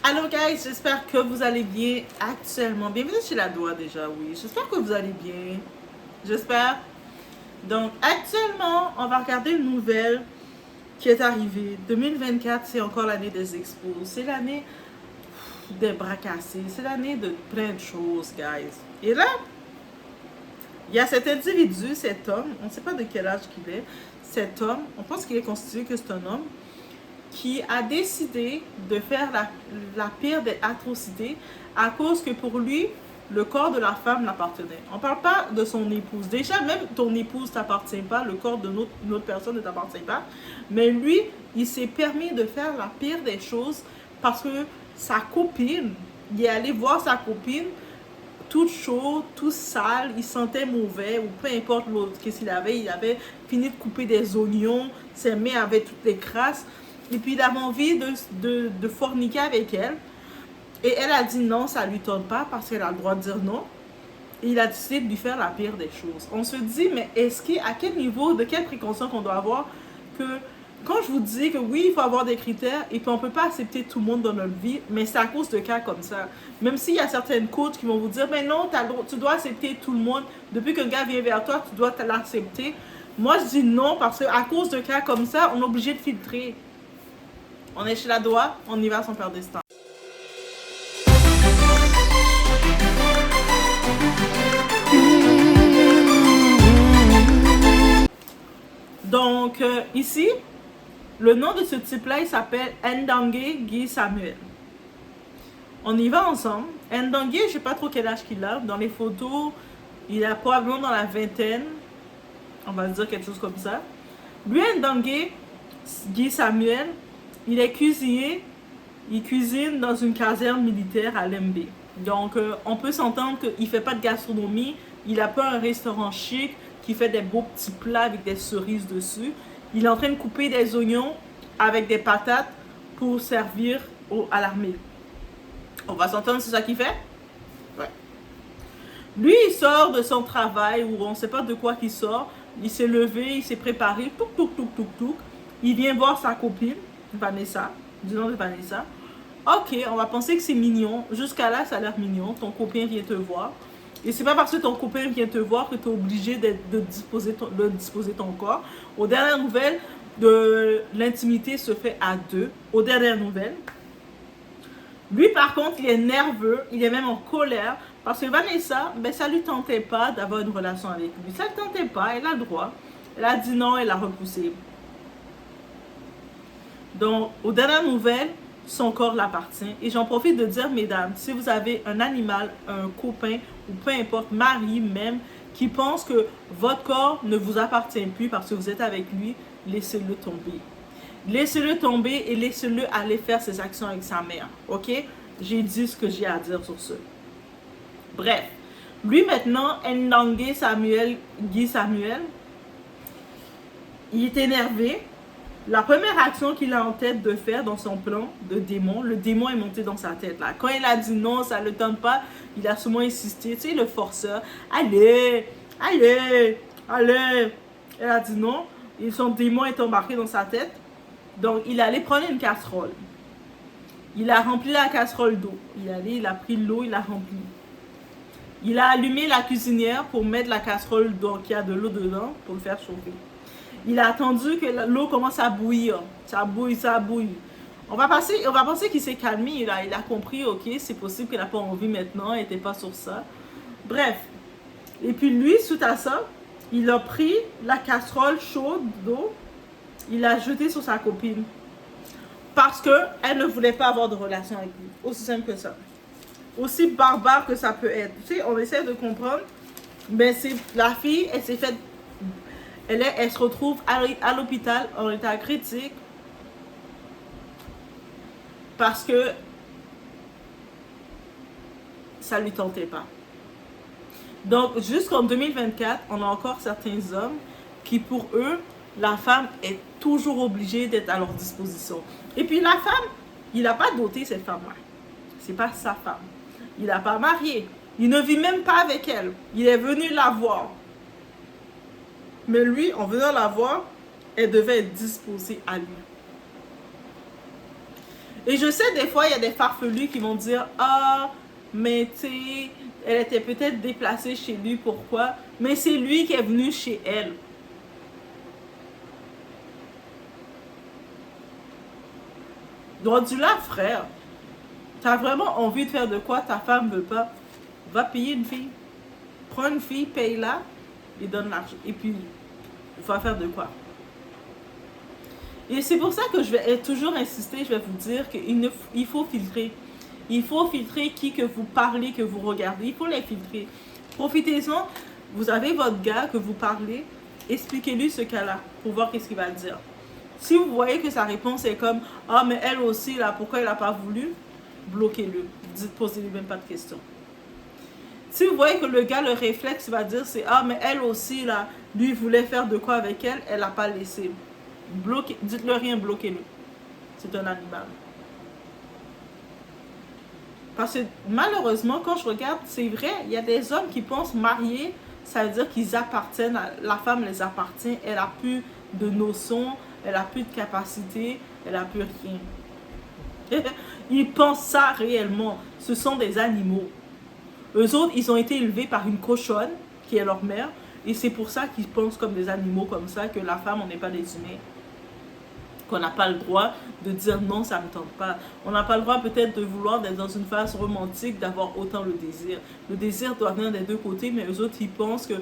Allô guys, j'espère que vous allez bien actuellement. Bienvenue chez la Doua déjà, oui. J'espère que vous allez bien. J'espère. Donc actuellement, on va regarder une nouvelle qui est arrivée. 2024, c'est encore l'année des expos. C'est l'année des bras cassés. C'est l'année de plein de choses, guys. Et là, il y a cet individu, cet homme, on ne sait pas de quel âge qu'il est. Cet homme, on pense qu'il est constitué que c'est un homme qui a décidé de faire la pire des atrocités à cause que pour lui, le corps de la femme l'appartenait. On ne parle pas de son épouse. Déjà, même ton épouse ne t'appartient pas, le corps d'une autre personne ne t'appartient pas. Mais lui, il s'est permis de faire la pire des choses parce que sa copine, il est allé voir sa copine toute chaude, tout sale, il sentait mauvais, ou peu importe qu'est-ce qu'il avait, il avait fini de couper des oignons, ses mains avaient toutes les crasses. Et puis il avait envie de forniquer avec elle. Et elle a dit non, ça ne lui tente pas parce qu'elle a le droit de dire non. Et il a décidé de lui faire la pire des choses. On se dit, mais à quel niveau, de quelle précaution qu'on doit avoir que quand je vous dis que oui, il faut avoir des critères et puis on ne peut pas accepter tout le monde dans notre vie, mais c'est à cause de cas comme ça. Même s'il y a certaines coachs qui vont vous dire, mais non, tu dois accepter tout le monde. Depuis qu'un gars vient vers toi, tu dois l'accepter. Moi, je dis non parce qu'à cause de cas comme ça, on est obligé de filtrer. On est chez la Doua, on y va sans perdre de temps. Donc, ici, le nom de ce type-là, il s'appelle Ndangue Guy Samuel. On y va ensemble. Ndangue, je ne sais pas trop quel âge qu'il a. Dans les photos, il est probablement dans la vingtaine. On va dire quelque chose comme ça. Lui, Ndangue Guy Samuel, il est cuisinier. Il cuisine dans une caserne militaire à Lembe. Donc, on peut s'entendre qu'il ne fait pas de gastronomie. Il n'a pas un restaurant chic qui fait des beaux petits plats avec des cerises dessus. Il est en train de couper des oignons avec des patates pour servir à l'armée. On va s'entendre, c'est ça qu'il fait? Ouais. Lui, il sort de son travail ou on ne sait pas de quoi qu'il sort. Il s'est levé, il s'est préparé. Touk, touk, touk, touk, touk. Il vient voir sa copine, Vanessa, du nom de Vanessa. Ok, on va penser que c'est mignon. Jusqu'à là, ça a l'air mignon. Ton copain vient te voir. Et c'est pas parce que ton copain vient te voir que tu es obligé de disposer ton corps. Aux dernières nouvelles, l'intimité se fait à deux. Aux dernières nouvelles. Lui, par contre, il est nerveux. Il est même en colère. Parce que Vanessa, ça lui tentait pas d'avoir une relation avec lui. Ça ne tentait pas. Elle a le droit. Elle a dit non, elle a repoussé. Donc, aux dernières nouvelles, son corps l'appartient. Et j'en profite de dire, mesdames, si vous avez un animal, un copain, ou peu importe, mari même, qui pense que votre corps ne vous appartient plus parce que vous êtes avec lui, laissez-le tomber. Laissez-le tomber et laissez-le aller faire ses actions avec sa mère. Ok? J'ai dit ce que j'ai à dire sur ce. Bref. Lui maintenant, Ndangue Guy Samuel, il est énervé. La première action qu'il a en tête de faire dans son plan de démon, le démon est monté dans sa tête là. Quand il a dit non, ça ne le tente pas, il a souvent insisté, tu sais, le forceur. Allez, allez, allez. Elle a dit non, et son démon est embarqué dans sa tête. Donc, il allait prendre une casserole. Il a rempli la casserole d'eau. Il a pris l'eau, il a rempli. Il a allumé la cuisinière pour mettre la casserole qui a de l'eau dedans pour le faire chauffer. Il a attendu que l'eau commence à bouillir. Ça bouille, ça bouille. On va penser qu'il s'est calmé. Il a compris, ok, c'est possible qu'il n'a pas envie maintenant. Il n'était pas sur ça. Bref. Et puis lui, suite à ça, il a pris la casserole chaude d'eau. Il l'a jetée sur sa copine. Parce qu'elle ne voulait pas avoir de relation avec lui. Aussi simple que ça. Aussi barbare que ça peut être. Tu sais, on essaie de comprendre. Mais la fille, elle s'est faite... Elle se retrouve à l'hôpital en état critique parce que ça ne lui tentait pas. Donc, jusqu'en 2024, on a encore certains hommes qui, pour eux, la femme est toujours obligée d'être à leur disposition. Et puis, la femme, il n'a pas doté cette femme-là. Ce n'est pas sa femme. Il n'a pas marié. Il ne vit même pas avec elle. Il est venu la voir. Mais lui, en venant la voir, elle devait être disposée à lui. Et je sais, des fois, il y a des farfelus qui vont dire, ah, mais tu sais, elle était peut-être déplacée chez lui, pourquoi? Mais c'est lui qui est venu chez elle. Rendu là, frère, t'as vraiment envie de faire de quoi ta femme veut pas, va payer une fille. Prends une fille, paye-la et donne l'argent. Et puis, il faut faire de quoi. Et c'est pour ça que je vais toujours insister, je vais vous dire qu'il faut filtrer. Il faut filtrer qui que vous parlez, que vous regardez. Il faut les filtrer. Profitez-en. Vous avez votre gars que vous parlez. Expliquez-lui ce qu'elle a pour voir qu'est-ce qu'il va dire. Si vous voyez que sa réponse est comme « Ah, mais elle aussi, là, pourquoi elle n'a pas voulu ?» Bloquez-le. Posez-lui même pas de questions. Si vous voyez que le gars, le réflexe va dire c'est « Ah, mais elle aussi, là, lui voulait faire de quoi avec elle, elle n'a pas laissé. » Dites-le rien, bloquez-le. C'est un animal. Parce que malheureusement, quand je regarde, c'est vrai, il y a des hommes qui pensent mariés, ça veut dire qu'ils appartiennent, la femme les appartient, elle n'a plus de notions, elle n'a plus de capacité, elle n'a plus rien. Ils pensent ça réellement. Ce sont des animaux. Eux autres, ils ont été élevés par une cochonne, qui est leur mère, et c'est pour ça qu'ils pensent comme des animaux comme ça, que la femme, on n'est pas des humains. Qu'on n'a pas le droit de dire non, ça ne me tente pas. On n'a pas le droit peut-être de vouloir d'être dans une phase romantique, d'avoir autant le désir. Le désir doit venir des deux côtés, mais eux autres, ils pensent que,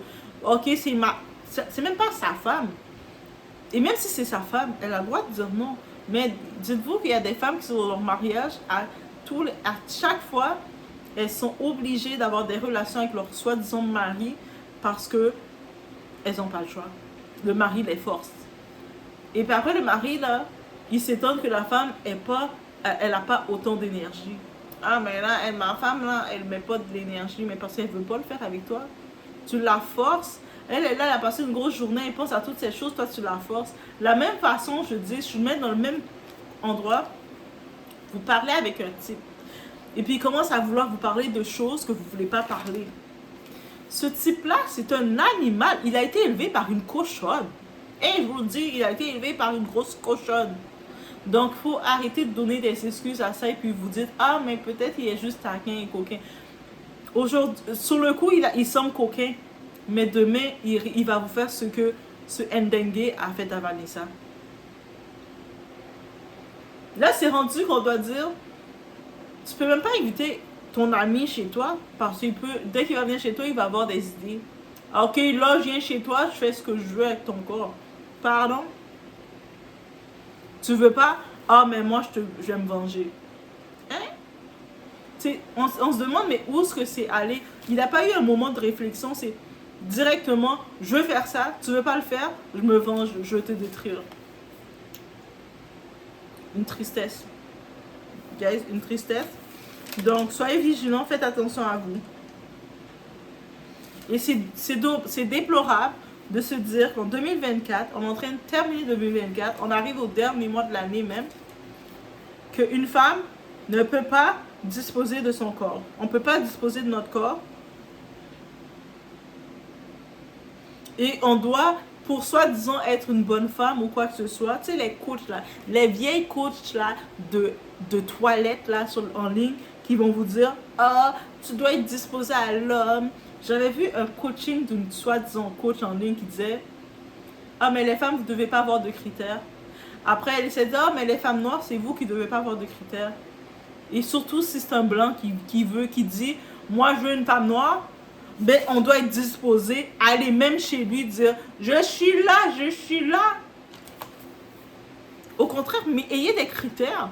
ok, c'est même pas sa femme. Et même si c'est sa femme, elle a le droit de dire non. Mais dites-vous qu'il y a des femmes qui sont dans leur mariage, à chaque fois, elles sont obligées d'avoir des relations avec leur soi-disant mari parce que elles n'ont pas le choix. Le mari les force. Et puis après, le mari, là, il s'étonne que la femme elle n'a pas autant d'énergie. Ah, mais là, ma femme, là, elle ne met pas de l'énergie, mais parce qu'elle ne veut pas le faire avec toi. Tu la forces. Elle est là, elle a passé une grosse journée, elle pense à toutes ces choses, toi, tu la forces. La même façon, je dis, je mets dans le même endroit, vous parlez avec un type. Et puis, il commence à vouloir vous parler de choses que vous ne voulez pas parler. Ce type-là, c'est un animal. Il a été élevé par une cochonne. Et je vous le dis, il a été élevé par une grosse cochonne. Donc, il faut arrêter de donner des excuses à ça et puis vous dites, ah, mais peut-être il est juste taquin et coquin. Aujourd'hui, sur le coup, il semble coquin, mais demain, il va vous faire ce que ce Ndengue a fait à Vanessa. Là, c'est rendu qu'on doit dire, tu peux même pas inviter ton ami chez toi parce qu'il peut, dès qu'il va venir chez toi, il va avoir des idées. Ah, ok, là, je viens chez toi, je fais ce que je veux avec ton corps. Pardon? Tu veux pas? Ah, mais moi, je vais me venger. Hein? On se demande, mais où est-ce que c'est allé? Il n'a pas eu un moment de réflexion, c'est directement, je veux faire ça, tu veux pas le faire, je me venge, je vais te détruire. Une tristesse. Guys, une tristesse. Donc, soyez vigilants, faites attention à vous. Et c'est déplorable de se dire qu'en 2024, on est en train de terminer 2024, on arrive au dernier mois de l'année même, qu'une femme ne peut pas disposer de son corps. On ne peut pas disposer de notre corps. Et on doit, pour soi-disant être une bonne femme ou quoi que ce soit, tu sais, les coachs là, les vieilles coachs là de toilettes là en ligne qui vont vous dire, ah, tu dois être disposé à l'homme. J'avais vu un coaching d'une soi-disant coach en ligne qui disait, ah, mais les femmes, vous ne devez pas avoir de critères. Après, elle essaie de dire, ah, mais les femmes noires, c'est vous qui ne devez pas avoir de critères. Et surtout si c'est un blanc qui dit, moi je veux une femme noire, ben on doit être disposé à aller même chez lui dire, je suis là, je suis là. Au contraire, mais ayez des critères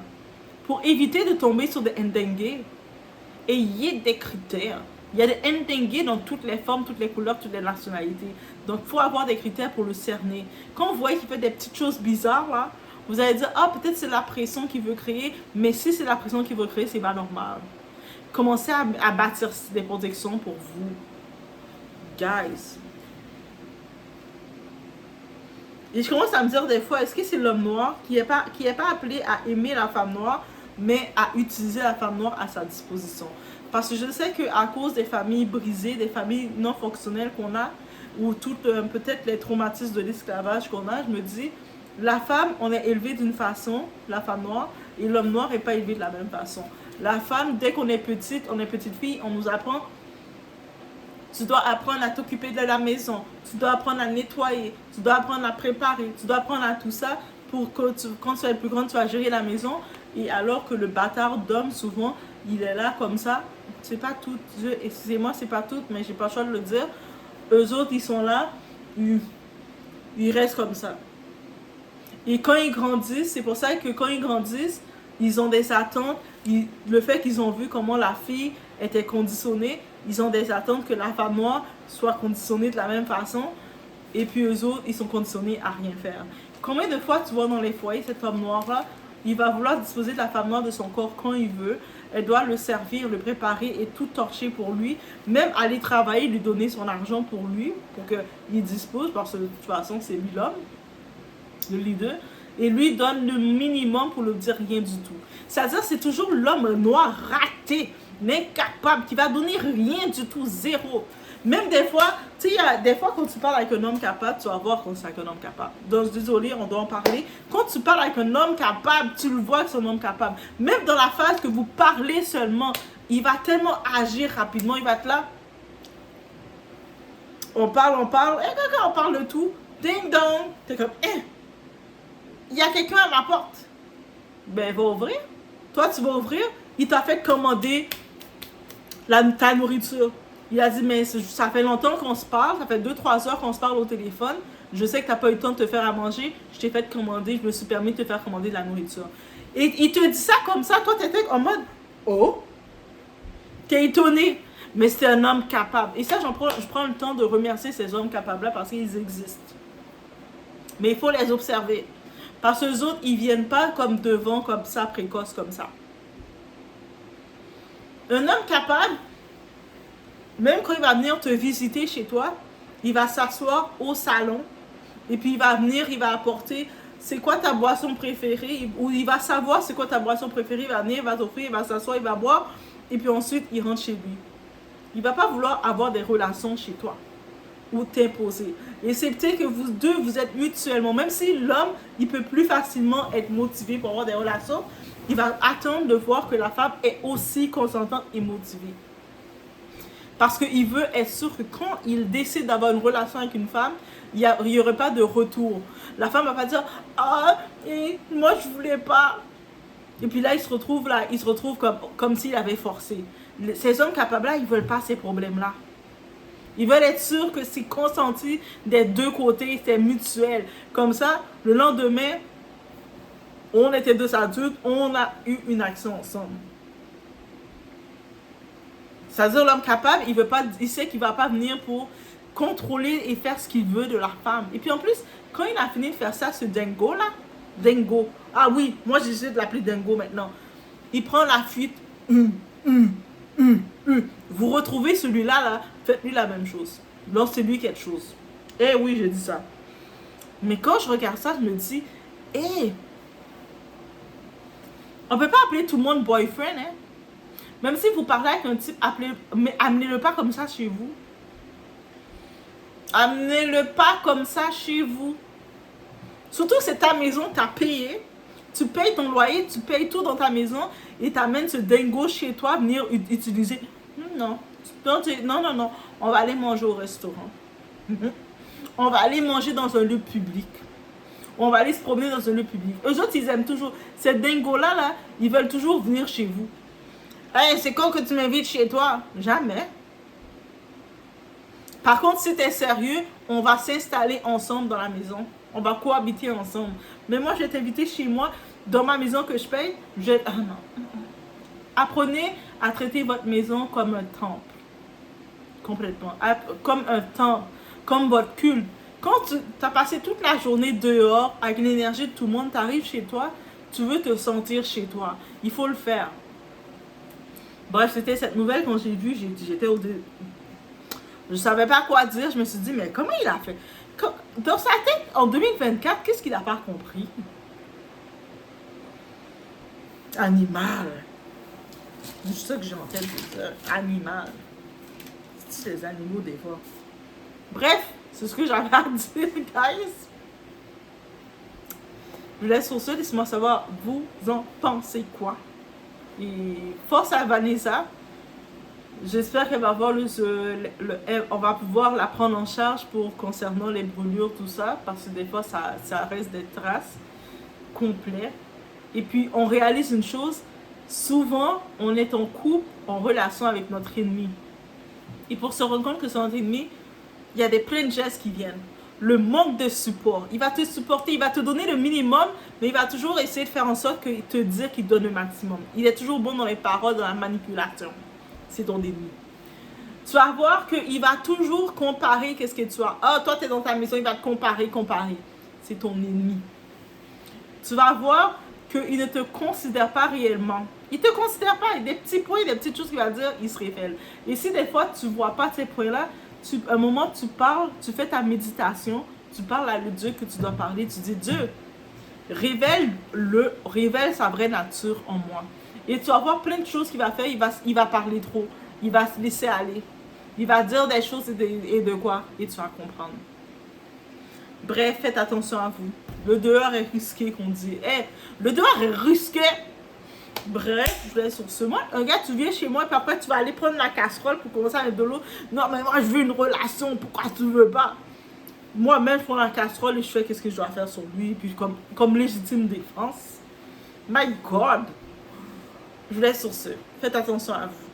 pour éviter de tomber sur des Ndengue. Ayez des critères. Il y a des Ndengue dans toutes les formes, toutes les couleurs, toutes les nationalités. Donc, il faut avoir des critères pour le cerner. Quand vous voyez qu'il fait des petites choses bizarres, là, vous allez dire, ah, peut-être c'est la pression qu'il veut créer. Mais si c'est la pression qu'il veut créer, c'est pas normal. Commencez à bâtir des protections pour vous. Guys. Et je commence à me dire des fois, est-ce que c'est l'homme noir qui n'est pas appelé à aimer la femme noire, mais à utiliser la femme noire à sa disposition? Parce que je sais qu'à cause des familles brisées, des familles non fonctionnelles qu'on a, ou peut-être les traumatismes de l'esclavage qu'on a, je me dis, la femme, on est élevé d'une façon, la femme noire, Et l'homme noir n'est pas élevé de la même façon. La femme, dès qu'on est petite fille, on nous apprend, tu dois apprendre à t'occuper de la maison, tu dois apprendre à nettoyer, tu dois apprendre à préparer, tu dois apprendre à tout ça pour que quand tu es plus grande, tu vas gérer la maison. Et alors que le bâtard d'homme, souvent, il est là comme ça. C'est pas tout, excusez-moi, c'est pas tout, mais j'ai pas le choix de le dire. Eux autres, ils sont là, ils restent comme ça. Et quand ils grandissent, c'est pour ça que quand ils grandissent, ils ont des attentes. Le fait qu'ils ont vu comment la fille était conditionnée, ils ont des attentes que la femme noire soit conditionnée de la même façon. Et puis eux autres, ils sont conditionnés à rien faire. Combien de fois tu vois dans les foyers, cette femme noire-là, il va vouloir disposer de la femme noire de son corps quand il veut. Elle doit le servir, le préparer et tout torcher pour lui. Même aller travailler, lui donner son argent pour lui, pour qu'il dispose, parce que de toute façon, c'est lui l'homme, le leader. Et lui donne le minimum pour ne dire rien du tout. C'est-à-dire c'est toujours l'homme noir raté, incapable, qui va donner rien du tout, zéro. Même des fois, tu sais, il y a des fois quand tu parles avec un homme capable, tu vas voir quand c'est avec un homme capable. Donc, désolé, on doit en parler. Quand tu parles avec un homme capable, tu le vois que c'est un homme capable. Même dans la phase que vous parlez seulement, il va tellement agir rapidement, il va être là. On parle, et quand on parle de tout, ding dong, t'es comme, il y a quelqu'un à ma porte. Ben, va ouvrir. Toi, tu vas ouvrir. Il t'a fait commander ta nourriture. Il a dit, mais ça fait longtemps qu'on se parle. Ça fait 2-3 heures qu'on se parle au téléphone. Je sais que tu n'as pas eu le temps de te faire à manger. Je t'ai fait commander. Je me suis permis de te faire commander de la nourriture. Et il te dit ça comme ça. Toi, tu étais en mode, oh, t'es étonné. Mais c'est un homme capable. Et ça, je prends le temps de remercier ces hommes capables-là parce qu'ils existent. Mais il faut les observer. Parce que les autres, ils viennent pas comme devant, comme ça, précoce, comme ça. Un homme capable, même quand il va venir te visiter chez toi, il va s'asseoir au salon. Et puis il va venir, il va apporter, c'est quoi ta boisson préférée? Ou il va savoir c'est quoi ta boisson préférée. Il va venir, il va t'offrir, il va s'asseoir, il va boire. Et puis ensuite, il rentre chez lui. Il va pas vouloir avoir des relations chez toi. Ou t'imposer. Et c'est peut-être que vous deux, vous êtes mutuellement. Même si l'homme, il peut plus facilement être motivé pour avoir des relations, il va attendre de voir que la femme est aussi consentante et motivée. Parce qu'il veut être sûr que quand il décide d'avoir une relation avec une femme, il n'y aurait pas de retour. La femme va pas dire « Ah, moi je voulais pas ». Et puis là, il se retrouve comme s'il avait forcé. Ces hommes capables-là, ils veulent pas ces problèmes-là. Ils veulent être sûrs que c'est consenti des deux côtés, c'est mutuel. Comme ça, le lendemain, on était deux adultes, on a eu une action ensemble. C'est-à-dire l'homme capable, il sait qu'il ne va pas venir pour contrôler et faire ce qu'il veut de la femme. Et puis en plus, quand il a fini de faire ça, ce dingo-là, dingo, ah oui, moi j'essaie de l'appeler dingo maintenant, il prend la fuite, vous retrouvez celui-là, là, faites-lui la même chose. Lancez-lui quelque chose. Eh oui, j'ai dit ça. Mais quand je regarde ça, je me dis, on peut pas appeler tout le monde boyfriend, hein. Même si vous parlez avec un type, mais amenez-le pas comme ça chez vous. Amenez-le pas comme ça chez vous. Surtout que c'est ta maison, tu as payé. Tu payes ton loyer, tu payes tout dans ta maison et tu amènes ce dingo chez toi venir utiliser. Non. Non. On va aller manger au restaurant. On va aller manger dans un lieu public. On va aller se promener dans un lieu public. Eux autres, ils aiment toujours. Ces dingos-là, là, ils veulent toujours venir chez vous. Hey, c'est quand que tu m'invites chez toi? Jamais. Par contre, si tu es sérieux, on va s'installer ensemble dans la maison. On va cohabiter ensemble. Mais moi, je vais t'inviter chez moi, dans ma maison que je paye. Ah non. Apprenez à traiter votre maison comme un temple. Complètement. Comme un temple. Comme votre culte. Quand tu as passé toute la journée dehors avec l'énergie de tout le monde, tu arrives chez toi, tu veux te sentir chez toi. Il faut le faire. Bref, c'était cette nouvelle quand j'ai vu, j'étais au début. Je savais pas quoi dire. Je me suis dit, mais comment il a fait? Dans sa tête, en 2024, qu'est-ce qu'il n'a pas compris? Animal. C'est ça que j'ai en tête de dire. Animal. C'est les animaux des fois. Bref, c'est ce que j'avais à dire, guys. Je vous laisse sur ce, laissez-moi savoir, vous en pensez quoi. Et force à Vanessa. J'espère qu'elle va avoir on va pouvoir la prendre en charge pour concernant les brûlures, tout ça, parce que des fois, ça reste des traces complètes. Et puis, on réalise une chose, souvent, on est en couple, en relation avec notre ennemi. Et pour se rendre compte que c'est notre ennemi, il y a plein de gestes qui viennent. Le manque de support. Il va te supporter, il va te donner le minimum, mais il va toujours essayer de faire en sorte que te dire qu'il donne le maximum. Il est toujours bon dans les paroles, dans la manipulation. C'est ton ennemi. Tu vas voir qu'il va toujours comparer qu'est-ce que tu as. Ah, toi, tu es dans ta maison, il va te comparer. C'est ton ennemi. Tu vas voir qu'il ne te considère pas réellement. Il ne te considère pas. Il y a des petits points, des petites choses qu'il va dire, il se révèle. Et si des fois, tu ne vois pas ces points-là, un moment, tu parles, tu fais ta méditation, tu parles à le Dieu que tu dois parler, tu dis, Dieu, révèle sa vraie nature en moi. Et tu vas voir plein de choses qu'il va faire, il va parler trop, il va se laisser aller. Il va dire des choses et de quoi, et tu vas comprendre. Bref, faites attention à vous. Le dehors est risqué, qu'on dit. Le dehors est risqué. Bref, je vais sur ce. Moi, un gars, tu viens chez moi, puis après, tu vas aller prendre la casserole pour commencer à mettre de l'eau. Non, mais moi, je veux une relation. Pourquoi tu veux pas? Moi-même, je prends la casserole et je fais qu'est-ce que je dois faire sur lui. Puis, comme légitime défense. My God. Je vous laisse sur ce. Faites attention à vous.